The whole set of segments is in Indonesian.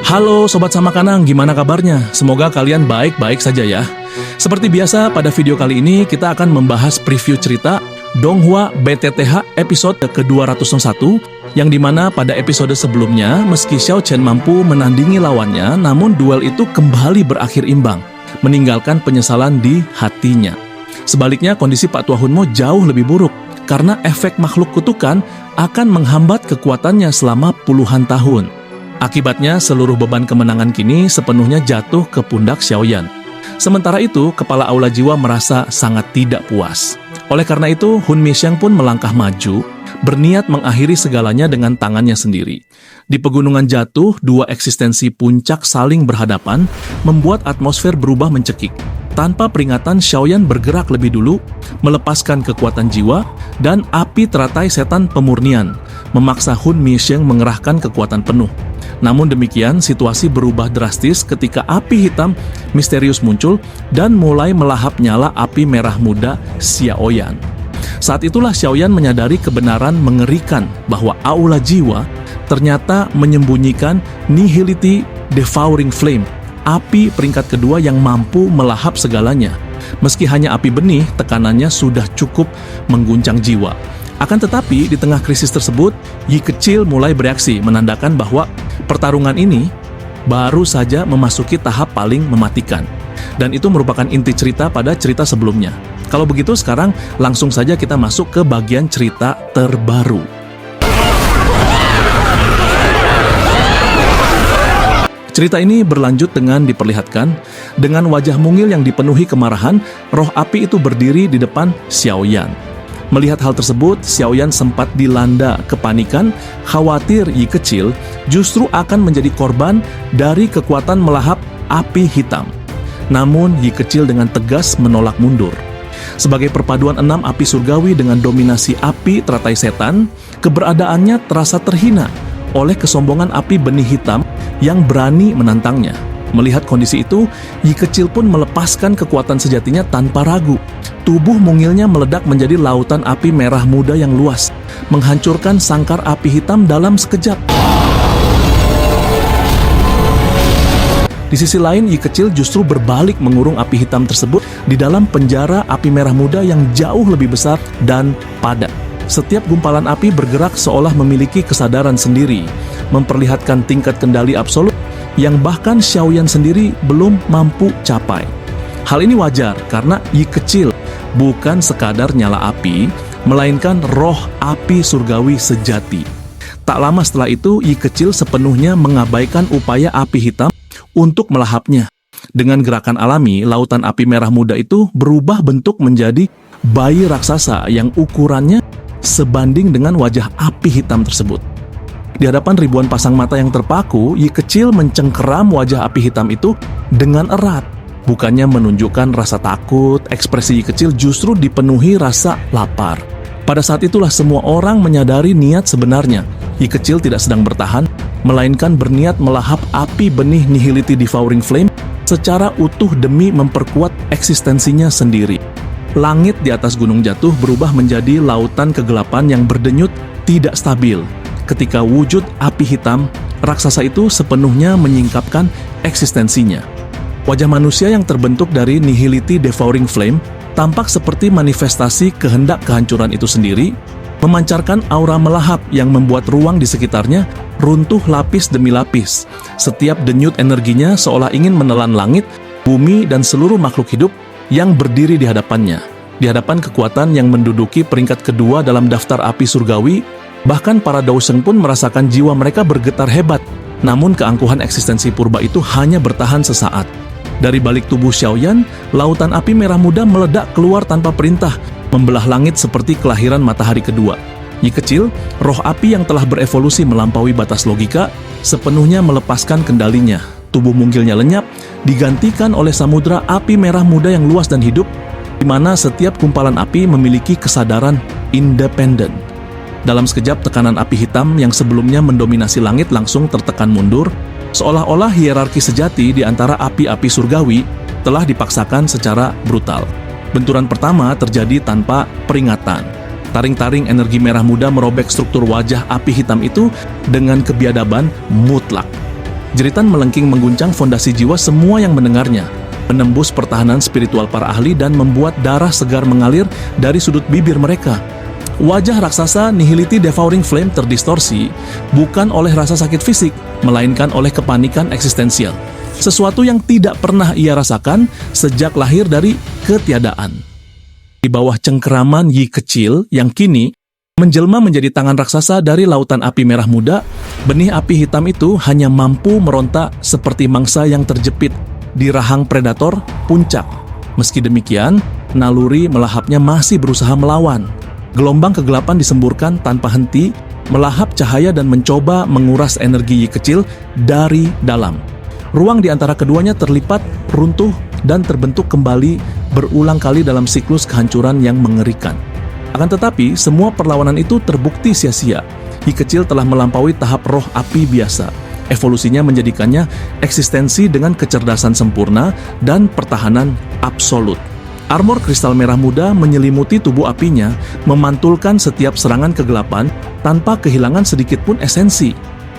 Halo Sobat Samakanang, gimana kabarnya? Semoga kalian baik-baik saja ya. Seperti biasa, pada video kali ini kita akan membahas preview cerita Donghua BTTH episode ke-201, yang dimana pada episode sebelumnya, meski Xiao Chen mampu menandingi lawannya, namun duel itu kembali berakhir imbang, meninggalkan penyesalan di hatinya. Sebaliknya, kondisi Pak Tua Hunmo jauh lebih buruk, karena efek makhluk kutukan akan menghambat kekuatannya selama puluhan tahun. Akibatnya, seluruh beban kemenangan kini sepenuhnya jatuh ke pundak Xiaoyan. Sementara itu, kepala Aula Jiwa merasa sangat tidak puas. Oleh karena itu, Hun Mixiang pun melangkah maju, berniat mengakhiri segalanya dengan tangannya sendiri. Di Pegunungan Jatuh, dua eksistensi puncak saling berhadapan, membuat atmosfer berubah mencekik. Tanpa peringatan, Xiaoyan bergerak lebih dulu, melepaskan kekuatan jiwa, dan api teratai setan pemurnian, memaksa Hun Mixiang mengerahkan kekuatan penuh. Namun demikian, situasi berubah drastis ketika api hitam misterius muncul dan mulai melahap nyala api merah muda Xiaoyan. Saat itulah Xiaoyan menyadari kebenaran mengerikan bahwa Aula Jiwa ternyata menyembunyikan Nihility Devouring Flame, api peringkat kedua yang mampu melahap segalanya. Meski hanya api benih, tekanannya sudah cukup mengguncang jiwa. Akan tetapi, di tengah krisis tersebut, Yi kecil mulai bereaksi, menandakan bahwa pertarungan ini baru saja memasuki tahap paling mematikan. Dan itu merupakan inti cerita pada cerita sebelumnya. Kalau begitu, sekarang langsung saja kita masuk ke bagian cerita terbaru. Cerita ini berlanjut dengan diperlihatkan, dengan wajah mungil yang dipenuhi kemarahan, roh api itu berdiri di depan Xiaoyan. Melihat hal tersebut, Xiaoyan sempat dilanda kepanikan, khawatir Yi kecil justru akan menjadi korban dari kekuatan melahap api hitam. Namun Yi kecil dengan tegas menolak mundur. Sebagai perpaduan 6 api surgawi dengan dominasi api teratai setan, keberadaannya terasa terhina oleh kesombongan api benih hitam yang berani menantangnya. Melihat kondisi itu, Yi kecil pun melepaskan kekuatan sejatinya tanpa ragu. Tubuh mungilnya meledak menjadi lautan api merah muda yang luas, menghancurkan sangkar api hitam dalam sekejap. Di sisi lain, Yi kecil justru berbalik mengurung api hitam tersebut di dalam penjara api merah muda yang jauh lebih besar dan padat. Setiap gumpalan api bergerak seolah memiliki kesadaran sendiri, memperlihatkan tingkat kendali absolut yang bahkan Xiaoyan sendiri belum mampu capai. Hal ini wajar karena Yi kecil bukan sekadar nyala api, melainkan roh api surgawi sejati. Tak lama setelah itu, Yi kecil sepenuhnya mengabaikan upaya api hitam untuk melahapnya. Dengan gerakan alami, lautan api merah muda itu berubah bentuk menjadi bayi raksasa yang ukurannya sebanding dengan wajah api hitam tersebut. Di hadapan ribuan pasang mata yang terpaku, Yi kecil mencengkeram wajah api hitam itu dengan erat. Bukannya menunjukkan rasa takut, ekspresi Yi kecil justru dipenuhi rasa lapar. Pada saat itulah semua orang menyadari niat sebenarnya. Yi kecil tidak sedang bertahan, melainkan berniat melahap api benih Nihility Devouring Flame secara utuh demi memperkuat eksistensinya sendiri. Langit di atas Gunung Jatuh berubah menjadi lautan kegelapan yang berdenyut tidak stabil. Ketika wujud api hitam, raksasa itu sepenuhnya menyingkapkan eksistensinya. Wajah manusia yang terbentuk dari Nihility Devouring Flame tampak seperti manifestasi kehendak kehancuran itu sendiri, memancarkan aura melahap yang membuat ruang di sekitarnya runtuh lapis demi lapis. Setiap denyut energinya seolah ingin menelan langit, bumi, dan seluruh makhluk hidup yang berdiri di hadapannya. Di hadapan kekuatan yang menduduki peringkat kedua dalam daftar api surgawi, bahkan para Daoseng pun merasakan jiwa mereka bergetar hebat. Namun keangkuhan eksistensi purba itu hanya bertahan sesaat. Dari balik tubuh Xiaoyan, lautan api merah muda meledak keluar tanpa perintah, membelah langit seperti kelahiran matahari kedua. Yi kecil, roh api yang telah berevolusi melampaui batas logika, sepenuhnya melepaskan kendalinya. Tubuh mungilnya lenyap, digantikan oleh samudra api merah muda yang luas dan hidup, di mana setiap gumpalan api memiliki kesadaran independen. Dalam sekejap, tekanan api hitam yang sebelumnya mendominasi langit langsung tertekan mundur, seolah-olah hierarki sejati di antara api-api surgawi telah dipaksakan secara brutal. Benturan pertama terjadi tanpa peringatan. Taring-taring energi merah muda merobek struktur wajah api hitam itu dengan kebiadaban mutlak. Jeritan melengking mengguncang fondasi jiwa semua yang mendengarnya, menembus pertahanan spiritual para ahli dan membuat darah segar mengalir dari sudut bibir mereka. Wajah raksasa Nihility Devouring Flame terdistorsi bukan oleh rasa sakit fisik, melainkan oleh kepanikan eksistensial. Sesuatu yang tidak pernah ia rasakan sejak lahir dari ketiadaan. Di bawah cengkeraman Yi kecil yang kini menjelma menjadi tangan raksasa dari lautan api merah muda, benih api hitam itu hanya mampu meronta seperti mangsa yang terjepit di rahang predator puncak. Meski demikian, naluri melahapnya masih berusaha melawan. Gelombang kegelapan disemburkan tanpa henti, melahap cahaya dan mencoba menguras energi Yi kecil dari dalam. Ruang di antara keduanya terlipat, runtuh, dan terbentuk kembali berulang kali dalam siklus kehancuran yang mengerikan. Akan tetapi, semua perlawanan itu terbukti sia-sia. Yi kecil telah melampaui tahap roh api biasa. Evolusinya menjadikannya eksistensi dengan kecerdasan sempurna dan pertahanan absolut. Armor kristal merah muda menyelimuti tubuh apinya, memantulkan setiap serangan kegelapan tanpa kehilangan sedikit pun esensi.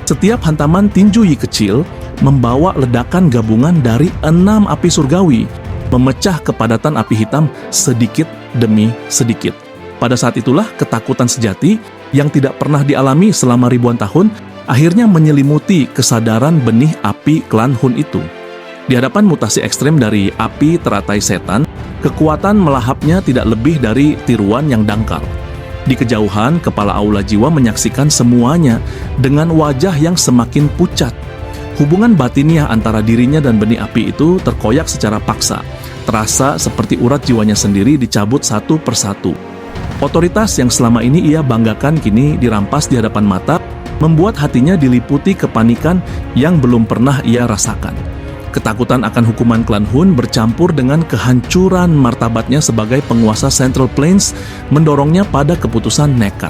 Setiap hantaman tinju Yi kecil membawa ledakan gabungan dari 6 api surgawi, memecah kepadatan api hitam sedikit demi sedikit. Pada saat itulah ketakutan sejati yang tidak pernah dialami selama ribuan tahun akhirnya menyelimuti kesadaran benih api klan Hun itu. Di hadapan mutasi ekstrem dari api teratai setan, kekuatan melahapnya tidak lebih dari tiruan yang dangkal. Di kejauhan, kepala aula jiwa menyaksikan semuanya dengan wajah yang semakin pucat. Hubungan batiniah antara dirinya dan benih api itu terkoyak secara paksa, terasa seperti urat jiwanya sendiri dicabut satu persatu. Otoritas yang selama ini ia banggakan kini dirampas di hadapan mata, membuat hatinya diliputi kepanikan yang belum pernah ia rasakan. Ketakutan akan hukuman klan Hun bercampur dengan kehancuran martabatnya sebagai penguasa Central Plains mendorongnya pada keputusan nekat.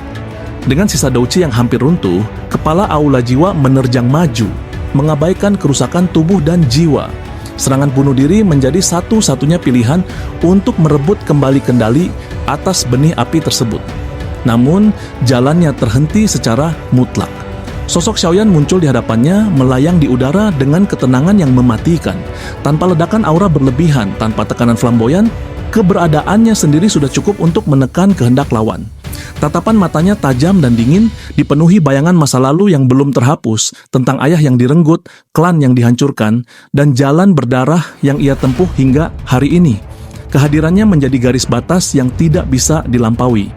Dengan sisa Douchi yang hampir runtuh, kepala aula jiwa menerjang maju, mengabaikan kerusakan tubuh dan jiwa. Serangan bunuh diri menjadi satu-satunya pilihan untuk merebut kembali kendali atas benih api tersebut. Namun, jalannya terhenti secara mutlak. Sosok Xiaoyan muncul di hadapannya, melayang di udara dengan ketenangan yang mematikan. Tanpa ledakan aura berlebihan, tanpa tekanan flamboyan, keberadaannya sendiri sudah cukup untuk menekan kehendak lawan. Tatapan matanya tajam dan dingin, dipenuhi bayangan masa lalu yang belum terhapus, tentang ayah yang direnggut, klan yang dihancurkan, dan jalan berdarah yang ia tempuh hingga hari ini. Kehadirannya menjadi garis batas yang tidak bisa dilampaui.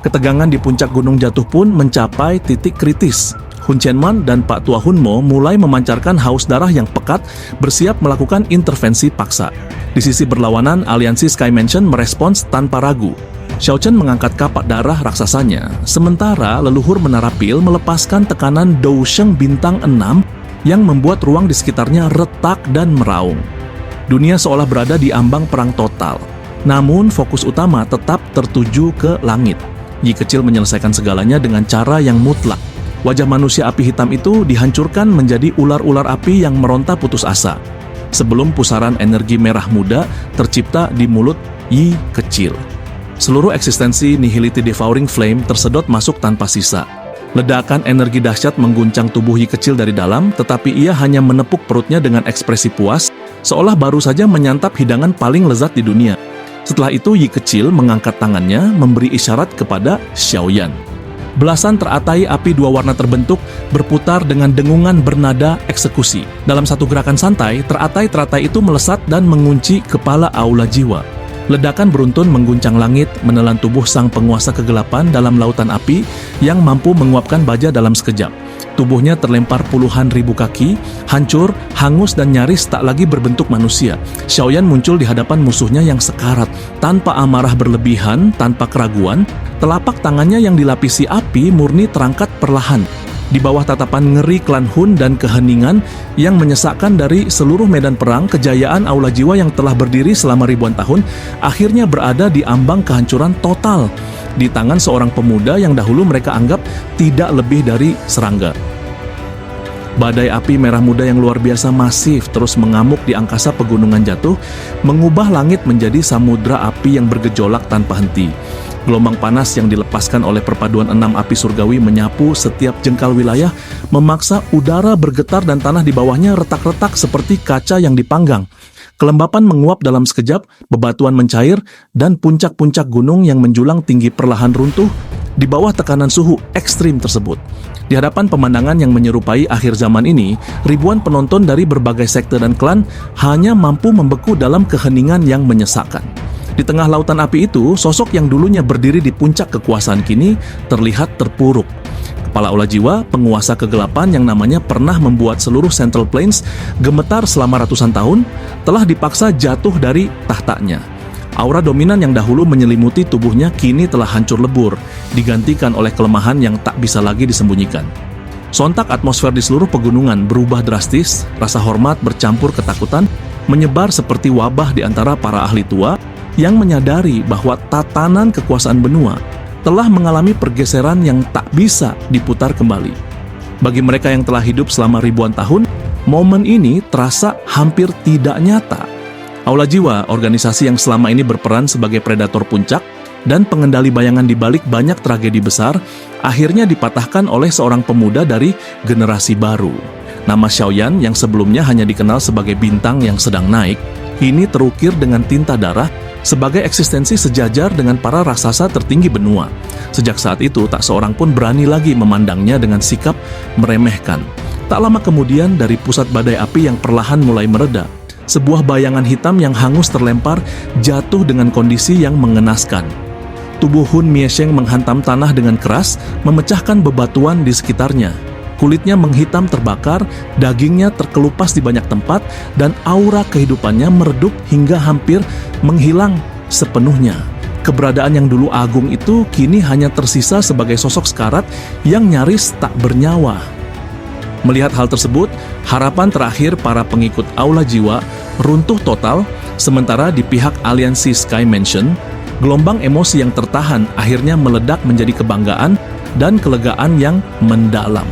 Ketegangan di puncak gunung jatuh pun mencapai titik kritis. Hun Qianman dan Pak Tua Hun Mo mulai memancarkan haus darah yang pekat, bersiap melakukan intervensi paksa. Di sisi berlawanan, aliansi Sky Mansion merespons tanpa ragu. Xiao Chen mengangkat kapak darah raksasanya, sementara leluhur Menara Pil melepaskan tekanan Dou Sheng bintang 6 yang membuat ruang di sekitarnya retak dan meraung. Dunia seolah berada di ambang perang total, namun fokus utama tetap tertuju ke langit. Yi kecil menyelesaikan segalanya dengan cara yang mutlak. Wajah manusia api hitam itu dihancurkan menjadi ular-ular api yang meronta putus asa, sebelum pusaran energi merah muda tercipta di mulut Yi kecil. Seluruh eksistensi Nihility Devouring Flame tersedot masuk tanpa sisa. Ledakan energi dahsyat mengguncang tubuh Yi kecil dari dalam, tetapi ia hanya menepuk perutnya dengan ekspresi puas, seolah baru saja menyantap hidangan paling lezat di dunia. Setelah itu Yi kecil mengangkat tangannya, memberi isyarat kepada Xiaoyan. Belasan teratai api dua warna terbentuk, berputar dengan dengungan bernada eksekusi. Dalam satu gerakan santai, teratai-teratai itu melesat dan mengunci kepala aula jiwa. Ledakan beruntun mengguncang langit, menelan tubuh sang penguasa kegelapan dalam lautan api yang mampu menguapkan baja dalam sekejap. Tubuhnya terlempar puluhan ribu kaki, hancur, hangus dan nyaris tak lagi berbentuk manusia. Xiaoyan muncul di hadapan musuhnya yang sekarat, tanpa amarah berlebihan, tanpa keraguan. Telapak tangannya yang dilapisi api murni terangkat perlahan. Di bawah tatapan ngeri klan Hun dan keheningan yang menyesakkan dari seluruh medan perang, kejayaan aula jiwa yang telah berdiri selama ribuan tahun akhirnya berada di ambang kehancuran total di tangan seorang pemuda yang dahulu mereka anggap tidak lebih dari serangga. Badai api merah muda yang luar biasa masif terus mengamuk di angkasa pegunungan jatuh, mengubah langit menjadi samudra api yang bergejolak tanpa henti. Gelombang panas yang dilepaskan oleh perpaduan 6 api surgawi menyapu setiap jengkal wilayah, memaksa udara bergetar dan tanah di bawahnya retak-retak seperti kaca yang dipanggang. Kelembapan menguap dalam sekejap, bebatuan mencair, dan puncak-puncak gunung yang menjulang tinggi perlahan runtuh di bawah tekanan suhu ekstrim tersebut. Di hadapan pemandangan yang menyerupai akhir zaman ini, ribuan penonton dari berbagai sekte dan klan hanya mampu membeku dalam keheningan yang menyesakkan. Di tengah lautan api itu, sosok yang dulunya berdiri di puncak kekuasaan kini terlihat terpuruk. Kepala Aula Jiwa, penguasa kegelapan yang namanya pernah membuat seluruh Central Plains gemetar selama ratusan tahun, telah dipaksa jatuh dari tahtanya. Aura dominan yang dahulu menyelimuti tubuhnya kini telah hancur lebur, digantikan oleh kelemahan yang tak bisa lagi disembunyikan. Sontak atmosfer di seluruh pegunungan berubah drastis, rasa hormat bercampur ketakutan, menyebar seperti wabah di antara para ahli tua yang menyadari bahwa tatanan kekuasaan benua telah mengalami pergeseran yang tak bisa diputar kembali. Bagi mereka yang telah hidup selama ribuan tahun, momen ini terasa hampir tidak nyata. Aula Jiwa, organisasi yang selama ini berperan sebagai predator puncak dan pengendali bayangan di balik banyak tragedi besar, akhirnya dipatahkan oleh seorang pemuda dari generasi baru. Nama Xiaoyan yang sebelumnya hanya dikenal sebagai bintang yang sedang naik, kini terukir dengan tinta darah sebagai eksistensi sejajar dengan para raksasa tertinggi benua. Sejak saat itu, tak seorang pun berani lagi memandangnya dengan sikap meremehkan. Tak lama kemudian, dari pusat badai api yang perlahan mulai mereda, sebuah bayangan hitam yang hangus terlempar jatuh dengan kondisi yang mengenaskan. Tubuh Hun Miesheng menghantam tanah dengan keras, memecahkan bebatuan di sekitarnya. Kulitnya menghitam terbakar, dagingnya terkelupas di banyak tempat, dan aura kehidupannya meredup hingga hampir menghilang sepenuhnya. Keberadaan yang dulu agung itu kini hanya tersisa sebagai sosok sekarat yang nyaris tak bernyawa. Melihat hal tersebut, harapan terakhir para pengikut Aula Jiwa runtuh total, sementara di pihak aliansi Sky Mansion, gelombang emosi yang tertahan akhirnya meledak menjadi kebanggaan dan kelegaan yang mendalam.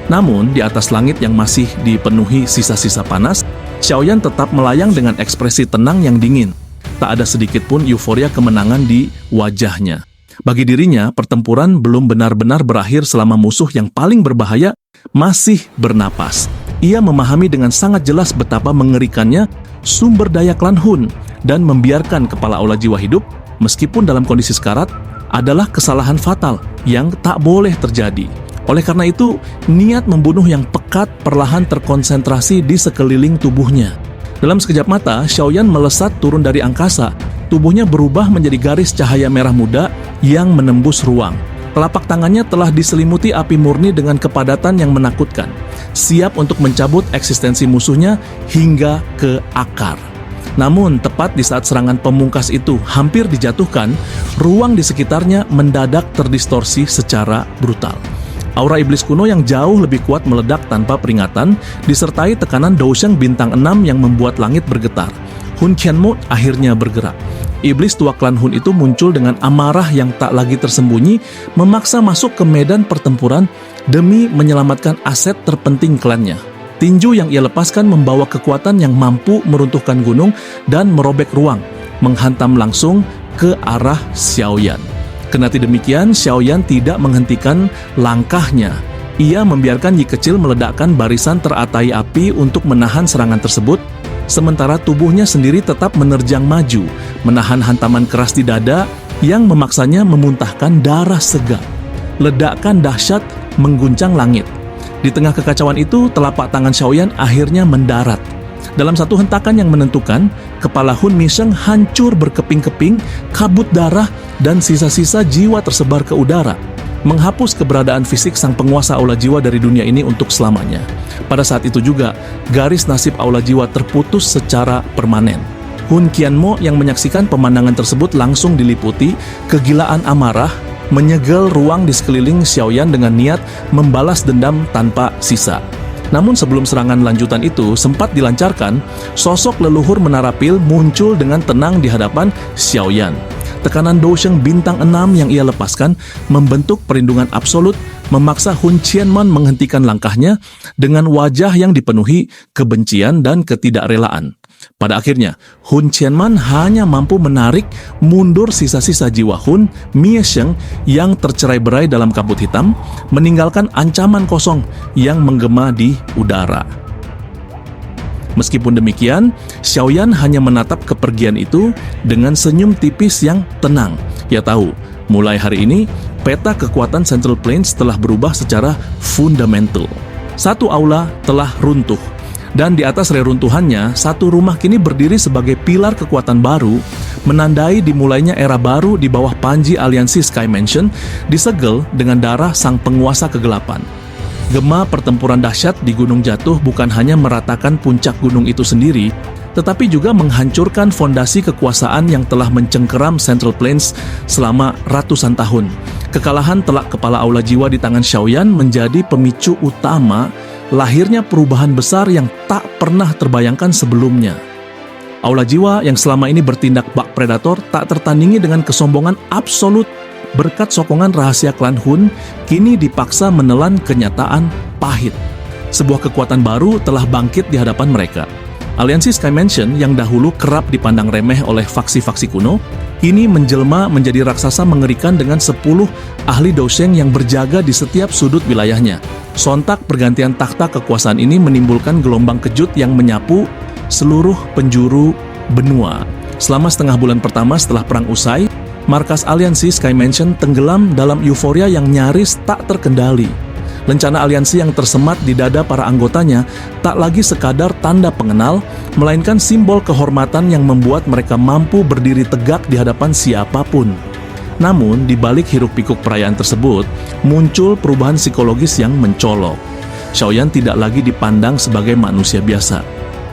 Namun, di atas langit yang masih dipenuhi sisa-sisa panas, Xiaoyan tetap melayang dengan ekspresi tenang yang dingin. Tak ada sedikit pun euforia kemenangan di wajahnya. Bagi dirinya, pertempuran belum benar-benar berakhir selama musuh yang paling berbahaya masih bernapas. Ia memahami dengan sangat jelas betapa mengerikannya sumber daya klan Hun, dan membiarkan kepala Aula Jiwa hidup, meskipun dalam kondisi sekarat, adalah kesalahan fatal yang tak boleh terjadi. Oleh karena itu, niat membunuh yang pekat perlahan terkonsentrasi di sekeliling tubuhnya. Dalam sekejap mata, Xiaoyan melesat turun dari angkasa. Tubuhnya berubah menjadi garis cahaya merah muda yang menembus ruang. Telapak tangannya telah diselimuti api murni dengan kepadatan yang menakutkan, siap untuk mencabut eksistensi musuhnya hingga ke akar. Namun, tepat di saat serangan pemungkas itu hampir dijatuhkan, ruang di sekitarnya mendadak terdistorsi secara brutal. Aura iblis kuno yang jauh lebih kuat meledak tanpa peringatan, disertai tekanan Dousheng bintang 6 yang membuat langit bergetar. Hun Qianmo akhirnya bergerak. Iblis tua klan Hun itu muncul dengan amarah yang tak lagi tersembunyi, memaksa masuk ke medan pertempuran demi menyelamatkan aset terpenting klannya. Tinju yang ia lepaskan membawa kekuatan yang mampu meruntuhkan gunung dan merobek ruang, menghantam langsung ke arah Xiaoyan. Kendati demikian, Xiaoyan tidak menghentikan langkahnya. Ia membiarkan Yi kecil meledakkan barisan teratai api untuk menahan serangan tersebut, sementara tubuhnya sendiri tetap menerjang maju, menahan hantaman keras di dada yang memaksanya memuntahkan darah segar. Ledakan dahsyat mengguncang langit. Di tengah kekacauan itu, telapak tangan Xiaoyan akhirnya mendarat. Dalam satu hentakan yang menentukan, kepala Hun Miesheng hancur berkeping-keping, kabut darah, dan sisa-sisa jiwa tersebar ke udara, menghapus keberadaan fisik sang penguasa Aula Jiwa dari dunia ini untuk selamanya. Pada saat itu juga, garis nasib Aula Jiwa terputus secara permanen. Hun Qianmo yang menyaksikan pemandangan tersebut langsung diliputi kegilaan amarah, menyegel ruang di sekeliling Xiaoyan dengan niat membalas dendam tanpa sisa. Namun sebelum serangan lanjutan itu sempat dilancarkan, sosok leluhur Menara Pil muncul dengan tenang di hadapan Xiaoyan. Tekanan Dousheng bintang 6 yang ia lepaskan membentuk perlindungan absolut, memaksa Hun Qianman menghentikan langkahnya dengan wajah yang dipenuhi kebencian dan ketidakrelaan. Pada akhirnya, Hun Qianman hanya mampu menarik mundur sisa-sisa jiwa Hun Miesheng yang tercerai-berai dalam kabut hitam, meninggalkan ancaman kosong yang menggema di udara. Meskipun demikian, Xiaoyan hanya menatap kepergian itu dengan senyum tipis yang tenang. Ia tahu, mulai hari ini, peta kekuatan Central Plains telah berubah secara fundamental. Satu aula telah runtuh, dan di atas reruntuhannya, satu rumah kini berdiri sebagai pilar kekuatan baru, menandai dimulainya era baru di bawah panji aliansi Sky Mansion, disegel dengan darah sang penguasa kegelapan. Gema pertempuran dahsyat di Gunung Jatuh bukan hanya meratakan puncak gunung itu sendiri, tetapi juga menghancurkan fondasi kekuasaan yang telah mencengkeram Central Plains selama ratusan tahun. Kekalahan telak kepala aula jiwa di tangan Xiaoyan menjadi pemicu utama lahirnya perubahan besar yang tak pernah terbayangkan sebelumnya. Aula jiwa yang selama ini bertindak bak predator tak tertandingi dengan kesombongan absolut. Berkat sokongan rahasia klan Hun, kini dipaksa menelan kenyataan pahit. Sebuah kekuatan baru telah bangkit di hadapan mereka. Aliansi Sky Mansion yang dahulu kerap dipandang remeh oleh faksi-faksi kuno, kini menjelma menjadi raksasa mengerikan dengan 10 ahli Dosheng yang berjaga di setiap sudut wilayahnya. Sontak pergantian takhta kekuasaan ini menimbulkan gelombang kejut yang menyapu seluruh penjuru benua. Selama setengah bulan pertama setelah perang usai, markas aliansi Sky Mansion tenggelam dalam euforia yang nyaris tak terkendali. Lencana aliansi yang tersemat di dada para anggotanya tak lagi sekadar tanda pengenal, melainkan simbol kehormatan yang membuat mereka mampu berdiri tegak di hadapan siapapun. Namun, di balik hiruk-pikuk perayaan tersebut, muncul perubahan psikologis yang mencolok. Xiaoyan tidak lagi dipandang sebagai manusia biasa.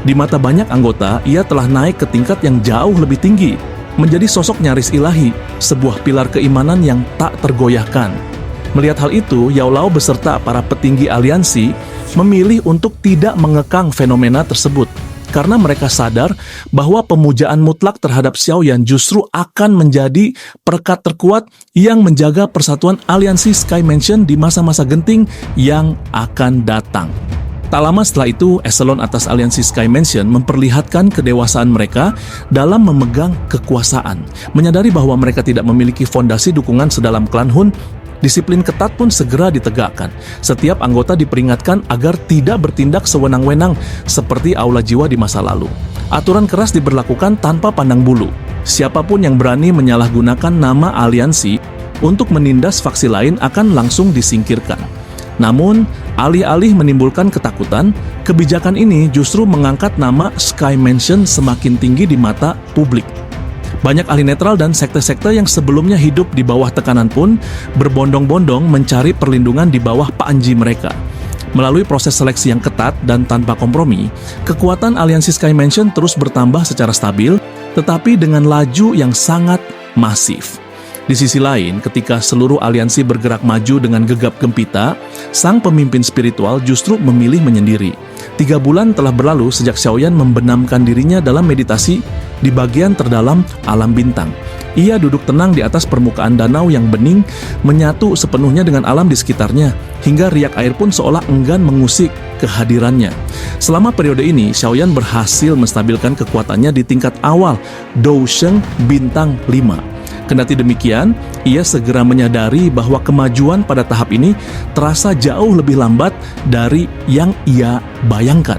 Di mata banyak anggota, ia telah naik ke tingkat yang jauh lebih tinggi, menjadi sosok nyaris ilahi, sebuah pilar keimanan yang tak tergoyahkan. Melihat hal itu, Yao Lao beserta para petinggi aliansi memilih untuk tidak mengekang fenomena tersebut, karena mereka sadar bahwa pemujaan mutlak terhadap Xiaoyan justru akan menjadi perekat terkuat yang menjaga persatuan aliansi Sky Mansion di masa-masa genting yang akan datang. Tak lama setelah itu, eselon atas aliansi Sky Mansion memperlihatkan kedewasaan mereka dalam memegang kekuasaan. Menyadari bahwa mereka tidak memiliki fondasi dukungan sedalam klan Hun, disiplin ketat pun segera ditegakkan. Setiap anggota diperingatkan agar tidak bertindak sewenang-wenang seperti aula jiwa di masa lalu. Aturan keras diberlakukan tanpa pandang bulu. Siapapun yang berani menyalahgunakan nama aliansi untuk menindas faksi lain akan langsung disingkirkan. Namun, alih-alih menimbulkan ketakutan, kebijakan ini justru mengangkat nama Sky Mansion semakin tinggi di mata publik. Banyak ahli netral dan sekte-sekte yang sebelumnya hidup di bawah tekanan pun berbondong-bondong mencari perlindungan di bawah panji mereka. Melalui proses seleksi yang ketat dan tanpa kompromi, kekuatan aliansi Sky Mansion terus bertambah secara stabil, tetapi dengan laju yang sangat masif. Di sisi lain, ketika seluruh aliansi bergerak maju dengan gegap gempita, sang pemimpin spiritual justru memilih menyendiri. 3 bulan telah berlalu sejak Xiaoyan membenamkan dirinya dalam meditasi di bagian terdalam alam bintang. Ia duduk tenang di atas permukaan danau yang bening, menyatu sepenuhnya dengan alam di sekitarnya, hingga riak air pun seolah enggan mengusik kehadirannya. Selama periode ini, Xiaoyan berhasil menstabilkan kekuatannya di tingkat awal Dosheng Bintang 5. Kendati demikian, ia segera menyadari bahwa kemajuan pada tahap ini terasa jauh lebih lambat dari yang ia bayangkan.